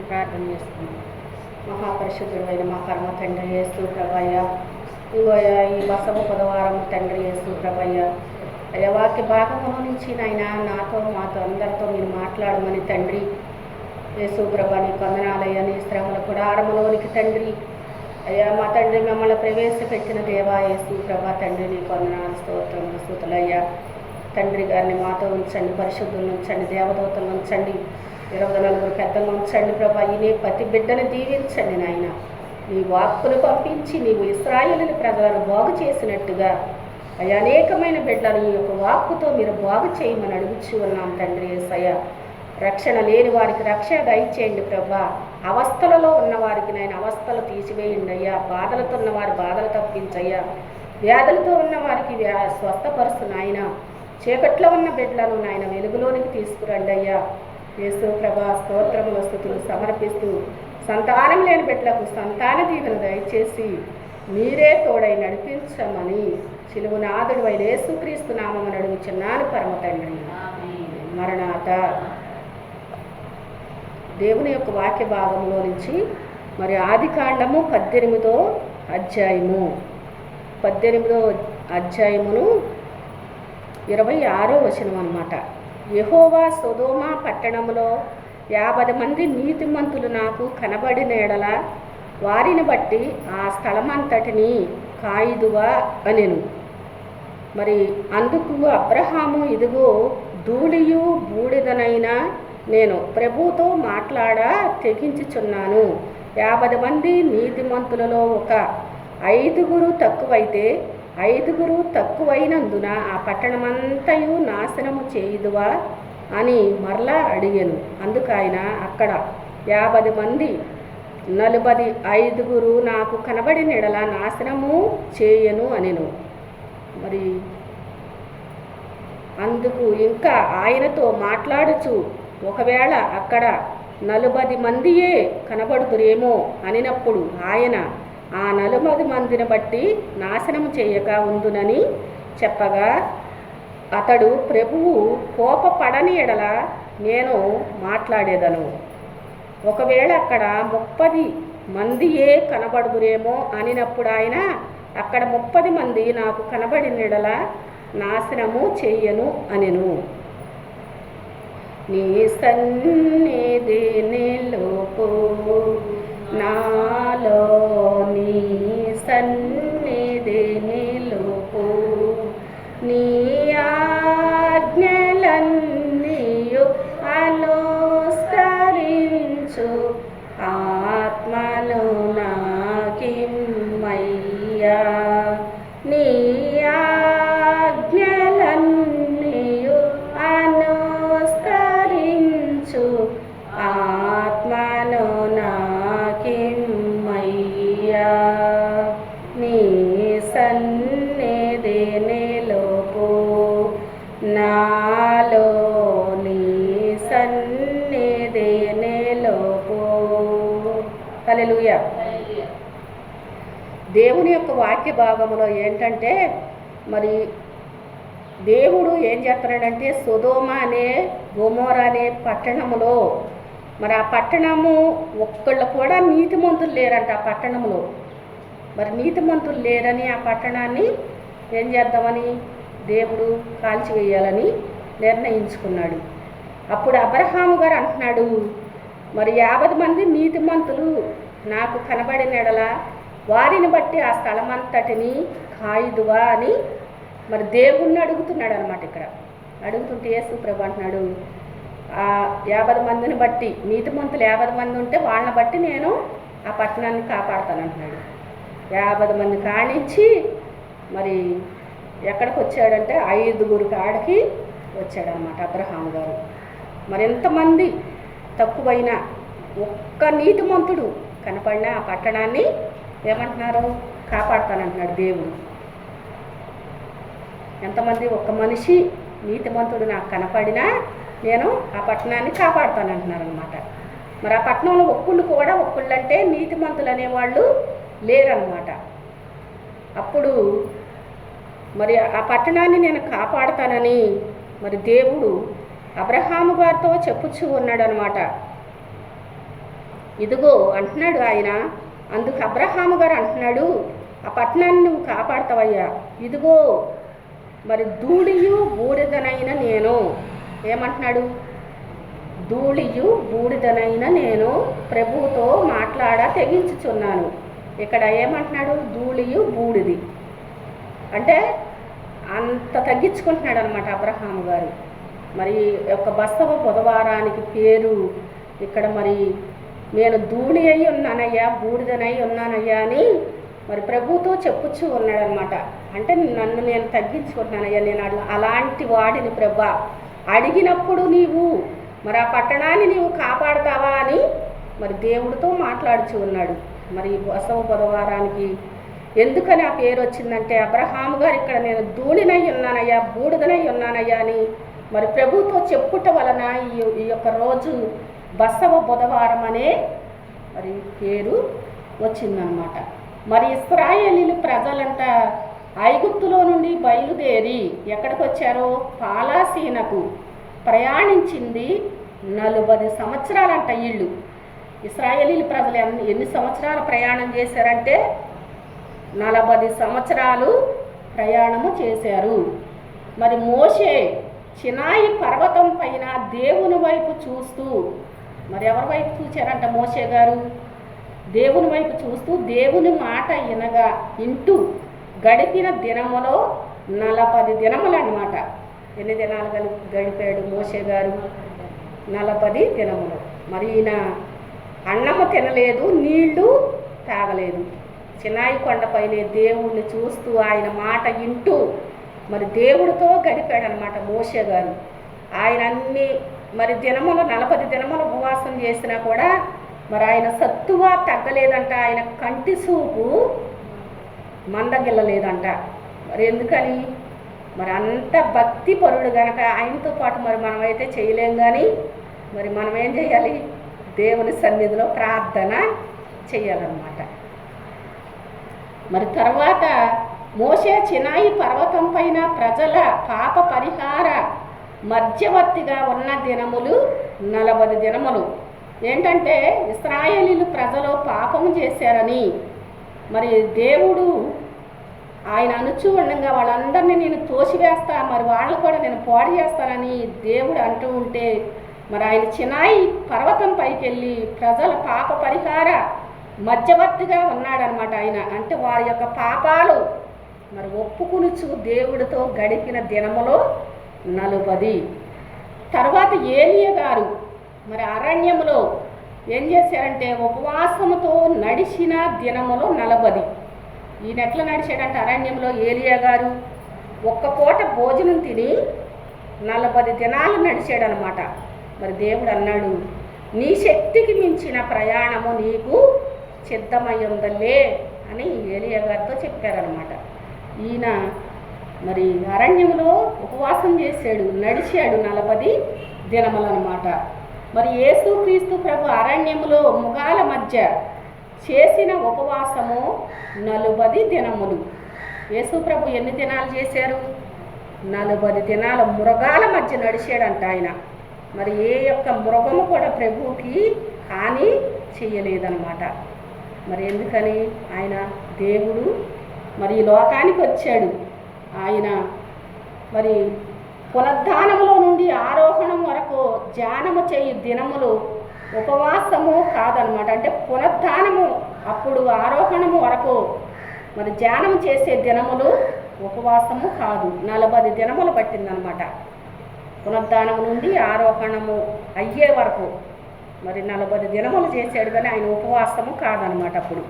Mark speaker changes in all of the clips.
Speaker 1: ప్రార్థన చేస్తున్నాం. మహాపరిశుద్ధుడైన మా పరమ తండ్రి యేసు ప్రభయ్య, ఇగోయ్యా ఈ బసవ బుధవారం తండ్రి యేసు ప్రభయ్య, అయ్యా వాక్య భాగంలో నుంచి నాయన నాతో మాతో అందరితో మీరు మాట్లాడమని తండ్రి యేసు ప్రభా నీ వందనాలయ్యా. నీ శ్రమల గుడారములోనికి తండ్రి అయ్యా మా తండ్రి మిమ్మల్ని ప్రవేశపెట్టిన దేవా యేసు ప్రభా తండ్రి నీ వందనాలు స్తోత్రములు స్తుతులయ్యా. తండ్రి గారిని మాతో ఉంచండి, పరిశుద్ధులను ఉంచండి, దేవదూతలను ఉంచండి, 24 పెద్దలను ఉంచండి ప్రభా. ఈయన ప్రతి బిడ్డను దీవించండి నాయన. నీ వాక్కును పంపించి నీవు ఇశ్రాయేలు ప్రజలను బాగు చేసినట్టుగా అయ్యా అనేకమైన బిడ్డలు ఈ యొక్క వాక్కుతో మీరు బాగు చేయమని అడుగుచూ ఉన్నాం తండ్రి యేసయ్య. రక్షణ లేని వారికి రక్షణ దయచేయండి ప్రభా. అవస్థలలో ఉన్నవారికి నాయన అవస్థలు తీసివేయండి అయ్యా. బాధలతో ఉన్నవారి బాధలు తప్పించయ్యా. వ్యాధులతో ఉన్న వారికి స్వస్థపరుస్తు నాయన. చీకట్లో ఉన్న బిడ్డలను నాయన వెలుగులోనికి తీసుకురండి అయ్యా. యేసు ప్రభా స్తోత్రముల స్తుతులు సమర్పిస్తూ సంతానం లేని బిడ్డలకు సంతాన దీవెన దయచేసి మీరే తోడై నడిపించమని శిలువనాథుడు అయిన యేసుక్రీస్తు నామమున అడుగుచున్నాను పరమ తండ్రి. మరణాత. దేవుని యొక్క వాక్య భాగంలో నుంచి మరి ఆదికాండము 18వ అధ్యాయము 18వ అధ్యాయమును 26వ వచనం అన్నమాట. యెహోవా సొదొమ పట్టణములో 50 మంది నీతిమంతులు నాకు కనబడిన ఎడల వారిని బట్టి ఆ స్థలమంతటిని కాయిదువా అనెను. మరి అందుకు అబ్రహాము, ఇదిగో ధూళియు బూడిదనైనా నేను ప్రభువుతో మాట్లాడా తెగించుచున్నాను. 50 మంది నీతిమంతులలో ఒక 5 తక్కువైతే 5 తక్కువైనందున ఆ పట్టణమంతయు నాశనము చేయుదువా అని మరలా అడిగాను. అందుకైన అక్కడ 50 మంది 45 నాకు కనబడిన ఎడల నాశనము చేయను అనెను. మరి అందుకు ఇంకా ఆయనతో మాట్లాడుచు, ఒకవేళ అక్కడ 40 మందియే కనబడుతురేమో అనినప్పుడు ఆయన ఆ 40 మందిని బట్టి నాశనము చేయక ఉందునని చెప్పగా, అతడు ప్రభువు కోపపడని ఎడల నేను మాట్లాడేదను. ఒకవేళ అక్కడ 30 మందియే కనబడుదురేమో అనినప్పుడు ఆయన అక్కడ 30 మంది నాకు కనబడిన ఎడల నాశనము చెయ్యను అనెను. నీ సన్నిధి నిలుపు నాలో, నీ సన్నిధి నిలుపు, నీ ఆజ్ఞలన్నీయు అనుసరించు ఆత్మను నాకిమ్మయ్యా. నీ ఆజ్ఞలన్నీయు అనుసరించు ఆత్మను నాకిమ్మయ్యా. నీ సన్నిధి నిలుపు నాలో, నీ సన్నిధి నిలుపు. హల్లెలూయా. దేవుని యొక్క వాక్య భాగంలో ఏంటంటే మరి దేవుడు ఏం చేస్తున్నాడంటే సొదొమ అనే గొమొర్రా అనే పట్టణములో, మరి ఆ పట్టణము ఒక్కళ్ళు కూడా నీతిమంతులు లేరంట. ఆ పట్టణంలో మరి నీతిమంతులు లేరని ఆ పట్టణాన్ని ఏం చేద్దామని దేవుడు కాల్చివేయాలని నిర్ణయించుకున్నాడు. అప్పుడు అబ్రహాము గారు అంటున్నాడు, మరి 50 మంది నీతిమంతులు నాకు కనబడిన ఎడల వారిని బట్టి ఆ స్థలమంతటిని కాయిదువా అని మరి దేవుణ్ణి అడుగుతున్నాడు అనమాట. ఇక్కడ అడుగుతుంటే యేసు ప్రభు అంటున్నాడు, ఆ 50 మందిని బట్టి, నీతిమంతులు 50 మంది ఉంటే వాళ్ళని బట్టి నేను ఆ పట్టణాన్ని కాపాడుతాను అంటున్నాడు. 50 మంది కానించి మరి ఎక్కడికి వచ్చాడంటే 5 కాడికి వచ్చాడనమాట అబ్రహాము గారు. మరి ఎంతమంది తక్కువైనా ఒక్క నీతిమంతుడు కనపడినా ఆ పట్టణాన్ని ఏమంటున్నారు, కాపాడుతానంటున్నాడు దేవుడు. ఎంతమంది, ఒక్క మనిషి నీతిమంతుడు నాకు కనపడినా నేను ఆ పట్టణాన్ని కాపాడుతానంటున్నారు అనమాట. మరి ఆ పట్టణంలో ఒక్కళ్ళు అంటే నీతిమంతులు అనేవాళ్ళు లేరన్నమాట. అప్పుడు మరి ఆ పట్టణాన్ని నేను కాపాడుతానని మరి దేవుడు అబ్రహాము గారితో చెప్పుచూ ఉన్నాడు అనమాట. ఇదిగో అంటున్నాడు ఆయన. అందుకు అబ్రహాము గారు అంటున్నాడు, ఆ పట్టణాన్ని నువ్వు కాపాడతావయ్యా. ఇదిగో మరి ధూళియు బూడిదనైన నేను, ఏమంటున్నాడు? ధూళియు బూడిదనైన నేను ప్రభువుతో మాట్లాడ తెగించుచున్నాను. ఇక్కడ ఏమంటున్నాడు? ధూళియు బూడిది అంటే అంత తగ్గించుకుంటున్నాడు అనమాట అబ్రహాము గారు. మరి యొక్క బస్తవ బుధవారానికి పేరు ఇక్కడ మరి నేను ధూళి అయి ఉన్నానయ్యా, బూడిదనై ఉన్నానయ్యా అని మరి ప్రభుతో చెప్పుచ్చు ఉన్నాడనమాట. అంటే నన్ను నేను తగ్గించుకుంటున్నానయ్యా, నేను అలాంటి వాడిని ప్రభా, అడిగినప్పుడు నీవు మరి ఆ పట్టణాన్ని నీవు కాపాడుతావా అని మరి దేవుడితో మాట్లాడుచు ఉన్నాడు. మరి బసవ బుధవారానికి ఎందుకని ఆ పేరు వచ్చిందంటే అబ్రహాము గారు ఇక్కడ నేను ధూళినై ఉన్నానయ్యా, బూడిదనై ఉన్నానయ్యా అని మరి ప్రభుతో చెప్పుట వలన ఈ యొక్క రోజు బసవ బుధవారం అనే మరి పేరు వచ్చిందనమాట. మరి ఇశ్రాయేలీలు ప్రజలంట ఐగుప్తులో నుండి బయలుదేరి ఎక్కడికి వచ్చారో? పాలాసీనకు ప్రయాణించింది 40 సంవత్సరాలంట. వీళ్ళు ఇశ్రాయేలీలు ప్రజలు ఎన్ని సంవత్సరాలు ప్రయాణం చేశారంటే 40 సంవత్సరాలు ప్రయాణము చేశారు. మరి మోషే సినాయి పర్వతం పైన దేవుని వైపు చూస్తూ, మరి ఎవరి వైపు చూశారంట? మోషే గారు దేవుని వైపు చూస్తూ దేవుని మాట ఇంటూ గడిపిన దినములో 40 దినములు అన్నమాట. ఎన్ని దినాలు గడిపాడు మోషే గారు? 40 దినములు. మరి ఈయన అన్నము తినలేదు, నీళ్లు తాగలేదు. సినాయి కొండపైనే దేవుణ్ణి చూస్తూ ఆయన మాట వింటూ మరి దేవుడితో గడిపాడనమాట మోషే గారు. ఆయన అన్ని మరి దినములు 40 దినములు ఉపవాసం చేసినా కూడా మరి ఆయన సత్తువ తగ్గలేదంట, ఆయన కంటి చూపు మందగిల్లలేదంట. మరి ఎందుకని? మరి అంత భక్తి పరుడు గనక ఆయనతో పాటు మరి మనమైతే చేయలేం. కానీ మరి మనం ఏం చేయాలి? దేవుని సన్నిధిలో ప్రార్థన చేయాలన్నమాట. మరి తర్వాత మోషే సినాయి పర్వతం పైన ప్రజల పాప పరిహార మధ్యవర్తిగా ఉన్న దినములు 40 దినములు. ఏంటంటే ఇశ్రాయేలీలు ప్రజలు పాపము చేశారని మరి దేవుడు ఆయన అనుచూ ఉండగా వాళ్ళందరినీ నేను తోసివేస్తా, మరి వాళ్ళు కూడా నేను పాడు చేస్తానని దేవుడు అంటూ ఉంటే మరి ఆయన సినాయి పర్వతం పైకి వెళ్ళి ప్రజల పాప పరిహార మధ్యవర్తిగా ఉన్నాడనమాట. ఆయన అంటే వారి యొక్క పాపాలు మరి ఒప్పుకునుచు దేవుడితో గడిపిన దినములో 40. తర్వాత ఏలియా గారు మరి అరణ్యములో ఏం చేశారంటే ఉపవాసముతో నడిచిన దినములో 40. ఈయన ఎట్లా నడిచాడంటే అరణ్యంలో ఏలియా గారు ఒక్క పూట భోజనం తిని 40 దినాలు నడిచాడనమాట. మరి దేవుడు అన్నాడు, నీ శక్తికి మించిన ప్రయాణము నీకు సిద్ధమై ఉందలే అని ఏలియా గారితో చెప్పారనమాట. ఈయన మరి అరణ్యంలో ఉపవాసం చేశాడు, నడిచాడు 40 దినములన్నమాట. మరి యేసుక్రీస్తు ప్రభు అరణ్యములో మృగాల మధ్య చేసిన ఉపవాసము 40 దినములు. యేసు ప్రభు ఎన్ని దినాలు చేశారు? 40 దినాలు మృగాల మధ్య నడిచాడంట ఆయన. మరి ఏ యొక్క మృగము కూడా ప్రభువుకి హాని చెయ్యలేదన్నమాట. మరి ఎందుకని? ఆయన దేవుడు మరి ఈ లోకానికి వచ్చాడు. ఆయన మరి పునరుద్ధానములో నుండి ఆరోహణం వరకు ధ్యానము చేయు దినములు ఉపవాసము కాదనమాట. అంటే పునరుద్ధానము అప్పుడు ఆరోహణము వరకు మరి ధ్యానం చేసే దినములు ఉపవాసము కాదు. 40 దినములు పట్టిందనమాట. పునరుద్ధానము నుండి ఆరోహణము అయ్యే వరకు మరి 40 దినములు చేశాడు. కానీ ఆయన ఉపవాసము కాదనమాట. అప్పుడు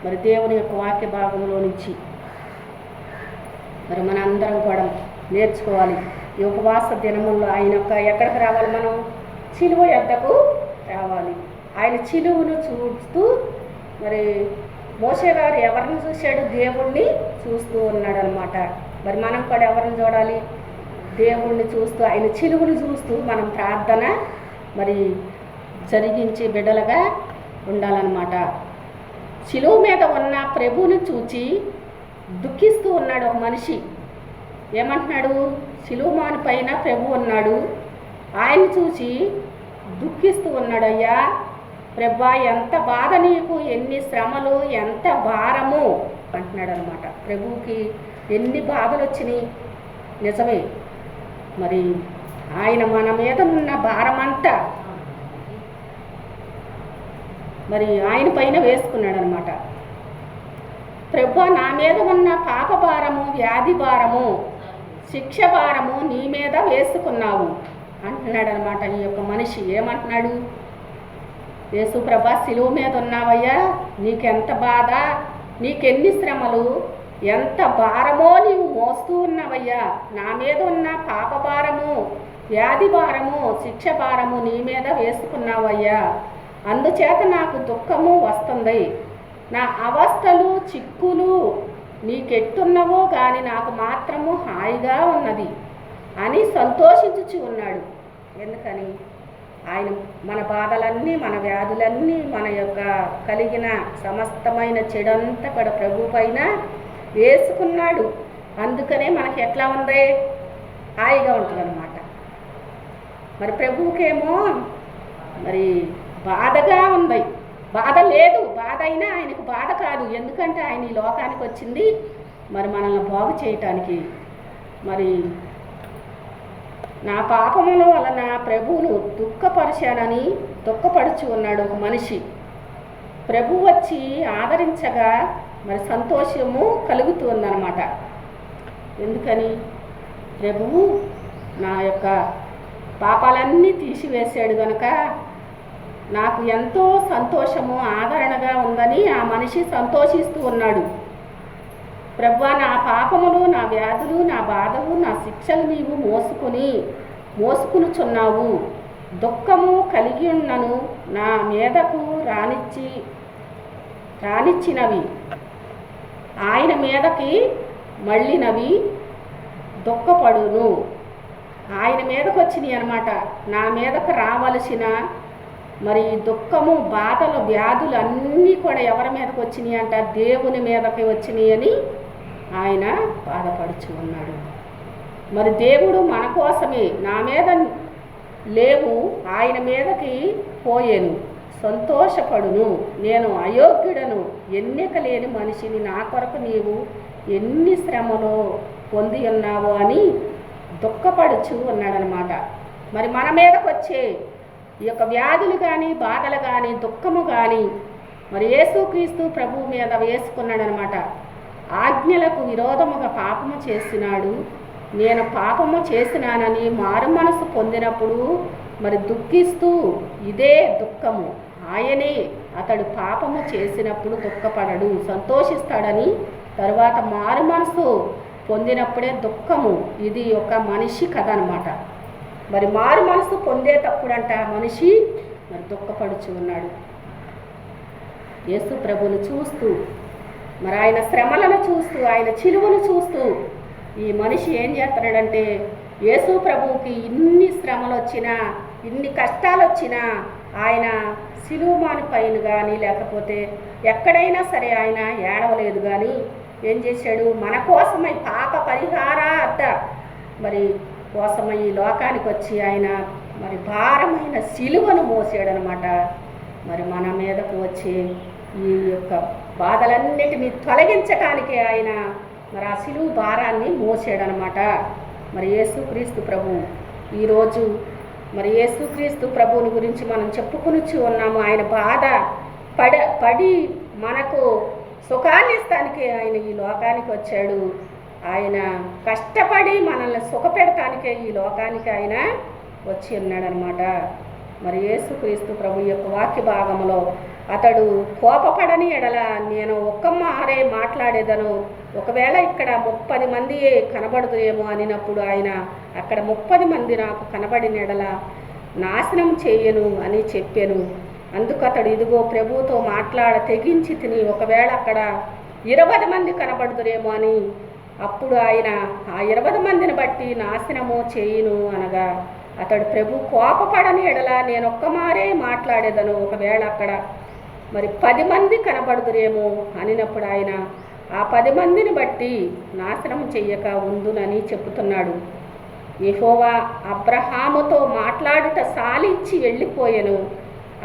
Speaker 1: మరి దేవుని యొక్క వాక్య భాగంలో నుంచి మరి మనందరం కూడా నేర్చుకోవాలి. ఈ ఉపవాస దినముల్లో ఆయన యొక్క ఎక్కడికి రావాలి? మనం చిలువ యొద్దకు రావాలి. ఆయన చిలువను చూస్తూ మరి మోషే గారు ఎవరిని చూశాడు? దేవుణ్ణి చూస్తూ ఉన్నాడు అనమాట. మరి మనం కూడా ఎవరిని చూడాలి? దేవుణ్ణి చూస్తూ ఆయన చిలువను చూస్తూ మనం ప్రార్థన మరి జరిగించి బిడ్డలుగా ఉండాలన్నమాట. చిలువ మీద ఉన్న ప్రభువుని చూచి దుఃఖిస్తూ ఉన్నాడు ఒక మనిషి. ఏమంటున్నాడు? సిలువమాను పైన ప్రభు ఉన్నాడు, ఆయన చూసి దుఃఖిస్తూ ఉన్నాడు. అయ్యా ప్రభువా ఎంత బాధ నీకు, ఎన్ని శ్రమలు, ఎంత భారము అంటున్నాడు అనమాట. ప్రభువుకి ఎన్ని బాధలు వచ్చినాయి నిజమే. మరి ఆయన మన మీద ఉన్న భారమంతా మరి ఆయన పైన వేసుకున్నాడు అనమాట. ప్రభువా నా మీద ఉన్న పాప భారము, వ్యాధి భారము, శిక్ష భారము నీ మీద వేసుకున్నావు అంటున్నాడు అనమాట. ఈ యొక్క మనిషి ఏమంటున్నాడు? యేసు ప్రభా శిలువ మీద ఉన్నావయ్యా, నీకెంత బాధ, నీకెన్ని శ్రమలు, ఎంత భారమో నీవు మోస్తూ ఉన్నావయ్యా. నా మీద ఉన్న పాప భారము, వ్యాధి భారము, శిక్ష భారము నీ మీద వేసుకున్నావయ్యా. అందుచేత నాకు దుఃఖము వస్తుంది. నా అవస్థలు, చిక్కులు నీకెట్టున్నవో కానీ నాకు మాత్రము హాయిగా ఉన్నది అని సంతోషించుచు ఉన్నాడు. ఎందుకని? ఆయన మన బాధలన్నీ, మన వ్యాధులన్నీ, మన యొక్క కలిగిన సమస్తమైన చెడంతా కూడా ప్రభు పైన వేసుకున్నాడు. అందుకనే మనకి ఎట్లా ఉంది? హాయిగా ఉంటుంది అన్నమాట. మరి ప్రభువుకేమో మరి బాధగా ఉంది. బాధ లేదు, బాధ అయినా ఆయనకు బాధ కాదు. ఎందుకంటే ఆయన ఈ లోకానికి వచ్చింది మరి మనల్ని బాగు చేయటానికి. మరి నా పాపముల వలన ప్రభువును దుఃఖపరిచానని దుఃఖపడుచు ఉన్నాడు ఒక మనిషి. ప్రభు వచ్చి ఆదరించగా మరి సంతోషము కలుగుతుందన్నమాట. ఎందుకని? ప్రభువు నా యొక్క పాపాలన్నీ తీసివేశాడు కనుక నాకు ఎంతో సంతోషము, ఆదరణగా ఉందని ఆ మనిషి సంతోషిస్తూ ఉన్నాడు. ప్రభువా నా పాపములు, నా వ్యాధులు, నా బాధలు, నా శిక్షలు నీవు మోసుకునుచున్నావు. దుఃఖము కలిగి ఉన్నను నా మీదకు రానిచ్చినవి ఆయన మీదకి మళ్ళినవి దుఃఖపడును. ఆయన మీదకు వచ్చినాయి అన్నమాట. నా మీదకు రావలసిన మరి దుఃఖము, బాధలు, వ్యాధులు అన్నీ కూడా ఎవరి మీదకి వచ్చినాయి అంట? దేవుని మీదకి వచ్చినాయి అని ఆయన బాధపడుచు ఉన్నాడు. మరి దేవుడు మన కోసమే, నా మీద లేవు, ఆయన మీదకి పోయేను, సంతోషపడును. నేను అయోగ్యుడను, ఎన్నిక లేని మనిషిని, నా కొరకు నీవు ఎన్ని శ్రమలో పొంది ఉన్నావు అని దుఃఖపడుచు ఉన్నాడనమాట. మరి మన మీదకి వచ్చే ఈ యొక్క వ్యాధులు కానీ, బాధలు కానీ, దుఃఖము కానీ మరి యేసుక్రీస్తు ప్రభువు మీద వేసుకున్నాడనమాట. ఆజ్ఞలకు విరోధముగా పాపము చేసినాడు. నేను పాపము చేసినానని మారు మనసు పొందినప్పుడు మరి దుఃఖిస్తూ ఇదే దుఃఖము. ఆయనే అతడు పాపము చేసినప్పుడు దుఃఖపడడు, సంతోషిస్తాడని తర్వాత మారు మనసు పొందినప్పుడే దుఃఖము. ఇది ఒక మనిషి కథ అనమాట. మరి మారు మనసు పొందేటప్పుడంట మనిషి మరి దుఃఖపడుచు ఉన్నాడు. యేసు ప్రభువును చూస్తూ మరి ఆయన శ్రమలను చూస్తూ, ఆయన చిలువను చూస్తూ ఈ మనిషి ఏం చేస్తున్నాడంటే, యేసు ప్రభువుకి ఇన్ని శ్రమలు వచ్చినా, ఇన్ని కష్టాలు వచ్చినా ఆయన సిలువమాను పైన కానీ లేకపోతే ఎక్కడైనా సరే ఆయన ఏడవలేదు. కానీ ఏం చేశాడు? మన కోసమై పాప పరిహారార్థ మరి కోసమై ఈ లోకానికి వచ్చి ఆయన మరి భారమైన సిలువను మోసాడనమాట. మరి మన మీదకు వచ్చే ఈ యొక్క బాధలన్నిటినీ తొలగించడానికి ఆయన మరి ఆ సిలువు భారాన్ని మోసాడనమాట. మరి యేసుక్రీస్తు ప్రభు ఈరోజు మరి యేసుక్రీస్తు ప్రభువుని గురించి మనం చెప్పుకొనిచ్చి ఉన్నాము. ఆయన బాధ పడి మనకు సుఖాన్ని ఇస్తానికి ఆయన ఈ లోకానికి వచ్చాడు. ఆయన కష్టపడి మనల్ని సుఖపెడటానికే ఈ లోకానికి ఆయన వచ్చి ఉన్నాడనమాట. మరి యేసుక్రీస్తు ప్రభు యొక్క వాక్య భాగంలో అతడు కోపపడని ఎడల నేను ఒక్క మారే మాట్లాడేదను, ఒకవేళ ఇక్కడ 30 మంది కనబడదుయేమో అనినప్పుడు ఆయన అక్కడ 30 మంది నాకు కనబడిన ఎడల నాశనం చేయను అని చెప్పాను. అందుకు అతడు ఇదిగో ప్రభువుతో తెగించి తిని ఒకవేళ అక్కడ 20 మంది కనబడుదురేమో అని, అప్పుడు ఆయన ఆ 20 మందిని బట్టి నాశనము చేయును అనగా అతడు ప్రభు కోపపడని ఎడల నేను ఒక్క మారే మాట్లాడేదను, ఒకవేళ అక్కడ మరి 10 మంది కనబడుదురేమో అనినప్పుడు ఆయన ఆ 10 మందిని బట్టి నాశనం చెయ్యక ఉందునని చెప్పుతున్నాడు. యెహోవా అబ్రహాముతో మాట్లాడుట సాలిచ్చి వెళ్ళిపోయెను.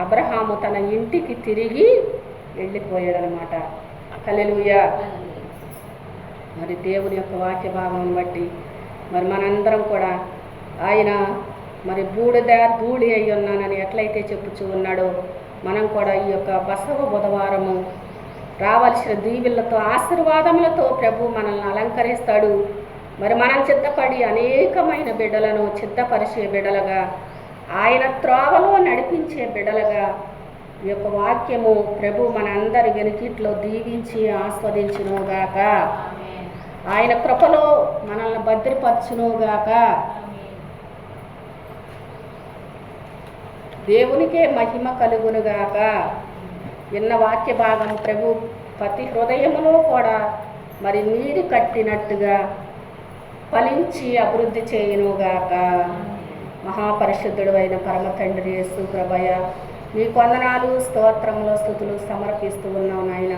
Speaker 1: అబ్రహాము తన ఇంటికి తిరిగి వెళ్ళిపోయాడనమాట. హల్లెలూయా. మరి దేవుని యొక్క వాక్య భాగం బట్టి మరి మనందరం కూడా ఆయన మరి బూడిద ధూళి అయి ఉన్నానని ఎట్లయితే చెప్పుచూ ఉన్నాడో మనం కూడా ఈ యొక్క బసవ బుధవారము రావాల్సిన దీవెనలతో ఆశీర్వాదములతో ప్రభు మనల్ని అలంకరిస్తాడు. మరి మనం సిద్ధపడి అనేకమైన బిడ్డలను సిద్ధపరిచే బిడ్డలుగా, ఆయన త్రోవలో నడిపించే బిడ్డలుగా ఈ యొక్క వాక్యము ప్రభు మనందరి వెనుకిట్లో దీవించి ఆస్వాదించునుగాక. ఆయన కృపలో మనల్ని భద్రపరచునుగాక. దేవునికే మహిమ కలుగునుగాక. విన్న వాక్య భాగం ప్రభు ప్రతి హృదయములో కూడా మరి నీరు కట్టినట్టుగా ఫలించి అభివృద్ధి చేయునుగాక. మహాపరిశుద్ధుడు అయిన పరమ తండ్రి యేసు ప్రభువయ్య, మీ వందనాలు స్తోత్రములు స్తుతులు సమర్పిస్తూ ఉన్నావు నాయన.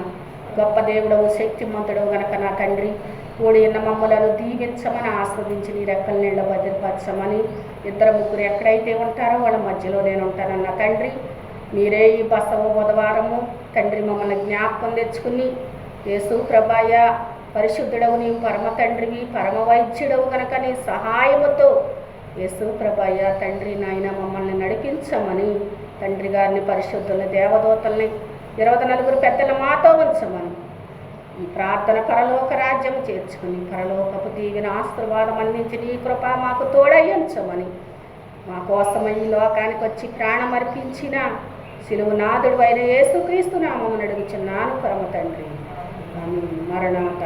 Speaker 1: గొప్ప దేవుడవు శక్తిమంతుడవు గనక నా తండ్రి కూడి ఉన్న మమ్మలను దీవించమని ఆస్వాదించి నీ రెక్కల నీళ్ళ భద్రపరచమని, ఇద్దరు ముగ్గురు ఎక్కడైతే ఉంటారో వాళ్ళ మధ్యలో నేను ఉంటానన్న తండ్రి, మీరే ఈ బసవ బుధవారము తండ్రి మమ్మల్ని జ్ఞాపకం తెచ్చుకుని యేసు ప్రభువయ్య పరిశుద్ధుడవు నీవు పరమ తండ్రివి పరమ వైద్యుడవు కనుక నీ సహాయముతో యేసు ప్రభువయ్య తండ్రి నాయన మమ్మల్ని నడిపించమని తండ్రి గారిని పరిశుద్ధుల్ని దేవదూతల్ని 24 పెద్దల మాతో ఉంచమని ఈ ప్రార్థన పరలోక రాజ్యం చేర్చుకుని పరలోకపు దీవెన ఆశీర్వాదం అందించి నీ కృప మాకు తోడయ్యించమని మా కోసం ఈ లోకానికి వచ్చి ప్రాణం అర్పించిన శిలువనాథుడు అయిన యేసుక్రీస్తు నామమున అడుగుచున్నాను పరమ తండ్రి. ఆమేన్. మరణాత.